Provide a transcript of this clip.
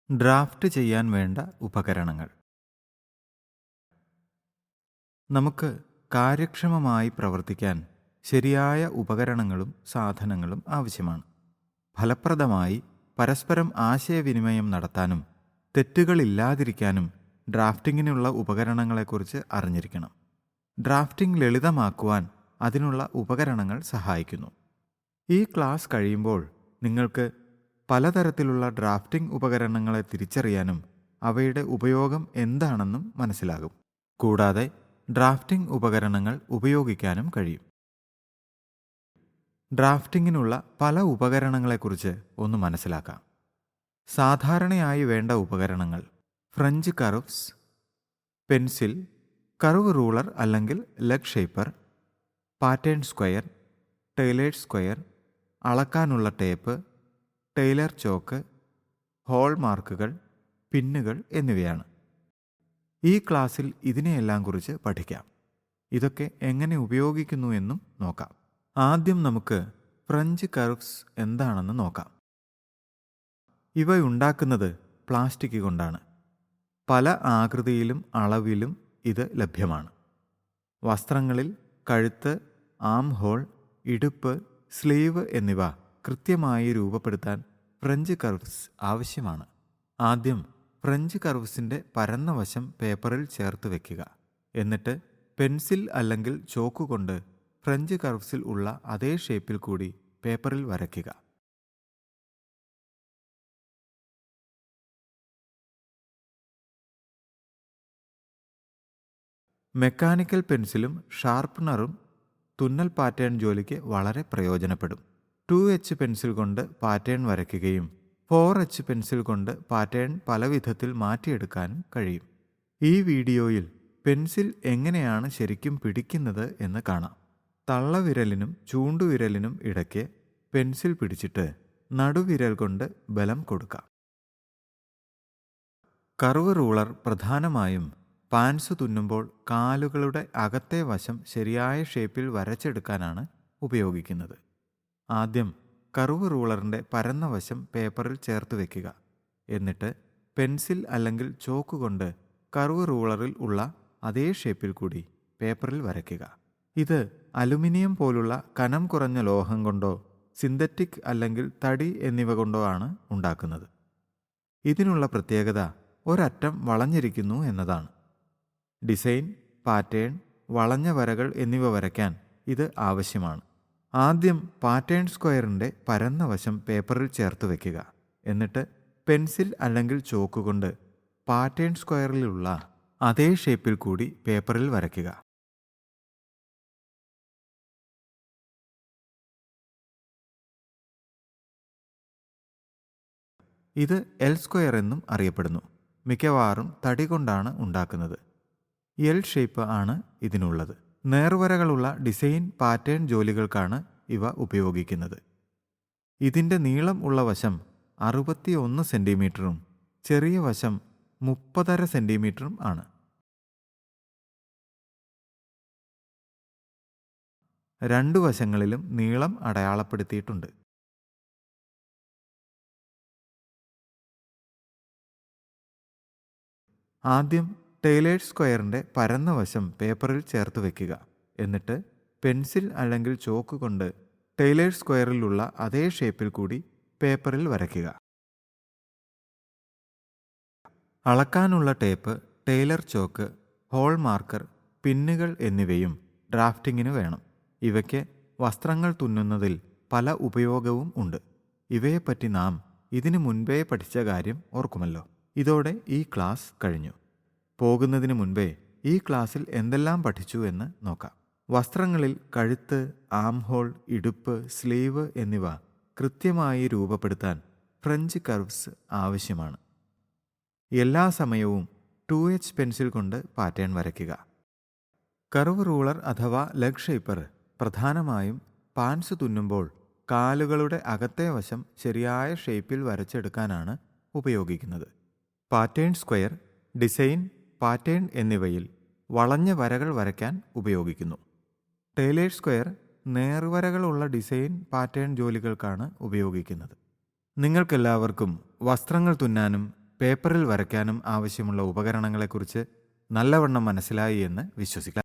Draft ചെയ്യാൻ വേണ്ട ഉപകരണങ്ങൾ. നമുക്ക് കാര്യക്ഷമമായി പ്രവർത്തിക്കാൻ ശരിയായ ഉപകരണങ്ങളും സാധനങ്ങളും ആവശ്യമാണ്. ഫലപ്രദമായി പരസ്പരം ആശയവിനിമയം നടത്താനും തെറ്റുകളില്ലാതിരിക്കാനും ഡ്രാഫ്റ്റിങ്ങിനുള്ള ഉപകരണങ്ങളെക്കുറിച്ച് അറിഞ്ഞിരിക്കണം. ഡ്രാഫ്റ്റിംഗ് ലളിതമാക്കുവാൻ അതിനുള്ള ഉപകരണങ്ങൾ സഹായിക്കുന്നു. ഈ ക്ലാസ് കഴിയുമ്പോൾ നിങ്ങൾക്ക് പലതരത്തിലുള്ള ഡ്രാഫ്റ്റിംഗ് ഉപകരണങ്ങളെ തിരിച്ചറിയാനും അവയുടെ ഉപയോഗം എന്താണെന്നും മനസ്സിലാകും. കൂടാതെ ഡ്രാഫ്റ്റിംഗ് ഉപകരണങ്ങൾ ഉപയോഗിക്കാനും കഴിയും. ഡ്രാഫ്റ്റിങ്ങിനുള്ള പല ഉപകരണങ്ങളെക്കുറിച്ച് ഒന്ന് മനസ്സിലാക്കാം. സാധാരണയായി വേണ്ട ഉപകരണങ്ങൾ: French curves, pencil, curve ruler അല്ലെങ്കിൽ leg shaper, pattern square, tailored square, അളക്കാനുള്ള ടേപ്പ്, ടൈലർ ചോക്ക്, ഹോൾ മാർക്കുകൾ, പിന്നുകൾ എന്നിവയാണ്. ഈ ക്ലാസ്സിൽ ഇതിനെയെല്ലാം കുറിച്ച് പഠിക്കാം. ഇതൊക്കെ എങ്ങനെ ഉപയോഗിക്കുന്നു എന്നും നോക്കാം. ആദ്യം നമുക്ക് ഫ്രഞ്ച് കർവ്സ് എന്താണെന്ന് നോക്കാം. ഇവ ഉണ്ടാക്കുന്നത് പ്ലാസ്റ്റിക് കൊണ്ടാണ്. പല ആകൃതിയിലും അളവിലും ഇത് ലഭ്യമാണ്. വസ്ത്രങ്ങളിൽ കഴുത്ത്, ആം ഹോൾ, ഇടുപ്പ്, സ്ലീവ് എന്നിവ കൃത്യമായി രൂപപ്പെടുത്താൻ ഫ്രഞ്ച് കർവ്സ് ആവശ്യമാണ്. ആദ്യം ഫ്രഞ്ച് കർവ്സിൻ്റെ പരന്ന വശം പേപ്പറിൽ ചേർത്ത് വയ്ക്കുക. എന്നിട്ട് പെൻസിൽ അല്ലെങ്കിൽ ചോക്ക് കൊണ്ട് ഫ്രഞ്ച് കർവ്സിൽ ഉള്ള അതേ ഷേപ്പിൽ കൂടി പേപ്പറിൽ വരയ്ക്കുക. മെക്കാനിക്കൽ പെൻസിലും ഷാർപ്പനറും തുന്നൽ പാറ്റേൺ ജോലിക്ക് വളരെ പ്രയോജനപ്പെടും. 2H പെൻസിൽ കൊണ്ട് പാറ്റേൺ വരയ്ക്കുകയും 4H പെൻസിൽ കൊണ്ട് പാറ്റേൺ പല വിധത്തിൽ മാറ്റിയെടുക്കാനും കഴിയും. ഈ വീഡിയോയിൽ പെൻസിൽ എങ്ങനെയാണ് ശരിക്കും പിടിക്കുന്നത് എന്ന് കാണാം. തള്ളവിരലിനും ചൂണ്ടുവിരലിനും ഇടയ്ക്ക് പെൻസിൽ പിടിച്ചിട്ട് നടുവിരൽ കൊണ്ട് ബലം കൊടുക്കാം. കർവ് റൂളർ പ്രധാനമായും പാൻസ് തുന്നുമ്പോൾ കാലുകളുടെ അകത്തെ വശം ശരിയായ ഷേപ്പിൽ വരച്ചെടുക്കാനാണ് ഉപയോഗിക്കുന്നത്. ആദ്യം കർവ് റൂളറിൻ്റെ പരന്ന വശം പേപ്പറിൽ ചേർത്ത് വയ്ക്കുക. എന്നിട്ട് പെൻസിൽ അല്ലെങ്കിൽ ചോക്ക് കൊണ്ട് കർവ് റൂളറിൽ ഉള്ള അതേ ഷേപ്പിൽ കൂടി പേപ്പറിൽ വരയ്ക്കുക. ഇത് അലുമിനിയം പോലുള്ള കനം കുറഞ്ഞ ലോഹം കൊണ്ടോ സിന്തറ്റിക് അല്ലെങ്കിൽ തടി എന്നിവ കൊണ്ടോ ആണ് ഉണ്ടാക്കുന്നത്. ഇതിനുള്ള പ്രത്യേകത ഒരറ്റം വളഞ്ഞിരിക്കുന്നു എന്നതാണ്. ഡിസൈൻ, പാറ്റേൺ, വളഞ്ഞ വരകൾ എന്നിവ വരയ്ക്കാൻ ഇത് ആവശ്യമാണ്. ആദ്യം പാറ്റേൺ സ്ക്വയറിൻ്റെ പരന്ന വശം പേപ്പറിൽ ചേർത്ത് വയ്ക്കുക. എന്നിട്ട് പെൻസിൽ അല്ലെങ്കിൽ ചോക്ക് കൊണ്ട് പാറ്റേൺ സ്ക്വയറിലുള്ള അതേ ഷേപ്പിൽ കൂടി പേപ്പറിൽ വരയ്ക്കുക. ഇത് എൽ സ്ക്വയർ എന്നും അറിയപ്പെടുന്നു. മിക്കവാറും തടി കൊണ്ടാണ് ഉണ്ടാക്കുന്നത്. എൽ ഷേപ്പ് ആണ് ഇതിനുള്ളത്. നേർവരകളുള്ള ഡിസൈൻ, പാറ്റേൺ ജോലികൾക്കാണ് ഇവ ഉപയോഗിക്കുന്നത്. ഇതിൻ്റെ നീളം ഉള്ള വശം 61 സെൻറ്റിമീറ്ററും ചെറിയ വശം 30.5 സെൻറ്റിമീറ്ററും ആണ്. രണ്ടു വശങ്ങളിലും നീളം അടയാളപ്പെടുത്തിയിട്ടുണ്ട്. ആദ്യം ടൈലേർഡ് സ്ക്വയറിൻ്റെ പരന്ന വശം പേപ്പറിൽ ചേർത്ത് വയ്ക്കുക. എന്നിട്ട് പെൻസിൽ അല്ലെങ്കിൽ ചോക്ക് കൊണ്ട് ടൈലേർഡ് സ്ക്വയറിലുള്ള അതേ ഷേപ്പിൽ കൂടി പേപ്പറിൽ വരയ്ക്കുക. അളക്കാനുള്ള tape, tailor chalk, hole marker, പിന്നുകൾ എന്നിവയും ഡ്രാഫ്റ്റിങ്ങിന് വേണം. ഇവയ്ക്ക് വസ്ത്രങ്ങൾ തുന്നുന്നതിൽ പല ഉപയോഗവും ഉണ്ട്. ഇവയെപ്പറ്റി നാം ഇതിനു മുൻപേ പഠിച്ച കാര്യം ഓർക്കുമല്ലോ. ഇതോടെ ഈ ക്ലാസ് കഴിഞ്ഞു. പോകുന്നതിന് മുൻപേ ഈ ക്ലാസ്സിൽ എന്തെല്ലാം പഠിച്ചു എന്ന് നോക്കാം. വസ്ത്രങ്ങളിൽ കഴുത്ത്, ആം ഹോൾ, ഇടുപ്പ്, സ്ലീവ് എന്നിവ കൃത്യമായി രൂപപ്പെടുത്താൻ ഫ്രഞ്ച് കർവ്സ് ആവശ്യമാണ്. എല്ലാ സമയവും 2H പെൻസിൽ കൊണ്ട് പാറ്റേൺ വരയ്ക്കുക. കർവ് റൂളർ അഥവാ ലെഗ് ഷേപ്പർ പ്രധാനമായും പാൻസ് തുന്നുമ്പോൾ കാലുകളുടെ അകത്തെ വശം ശരിയായ ഷേപ്പിൽ വരച്ചെടുക്കാനാണ് ഉപയോഗിക്കുന്നത്. പാറ്റേൺ സ്ക്വയർ, ഡിസൈൻ, പാറ്റേൺ എന്നിവയിൽ വളഞ്ഞ വരകൾ വരയ്ക്കാൻ ഉപയോഗിക്കുന്നു. ടൈലേർഡ് സ്ക്വയർ നേർവരകളുള്ള ഡിസൈൻ, പാറ്റേൺ ജോലികൾക്കാണ് ഉപയോഗിക്കുന്നത്. നിങ്ങൾക്കെല്ലാവർക്കും വസ്ത്രങ്ങൾ തുന്നാനും പേപ്പറിൽ വരയ്ക്കാനും ആവശ്യമുള്ള ഉപകരണങ്ങളെക്കുറിച്ച് നല്ലവണ്ണം മനസ്സിലായി എന്ന് വിശ്വസിക്കാം.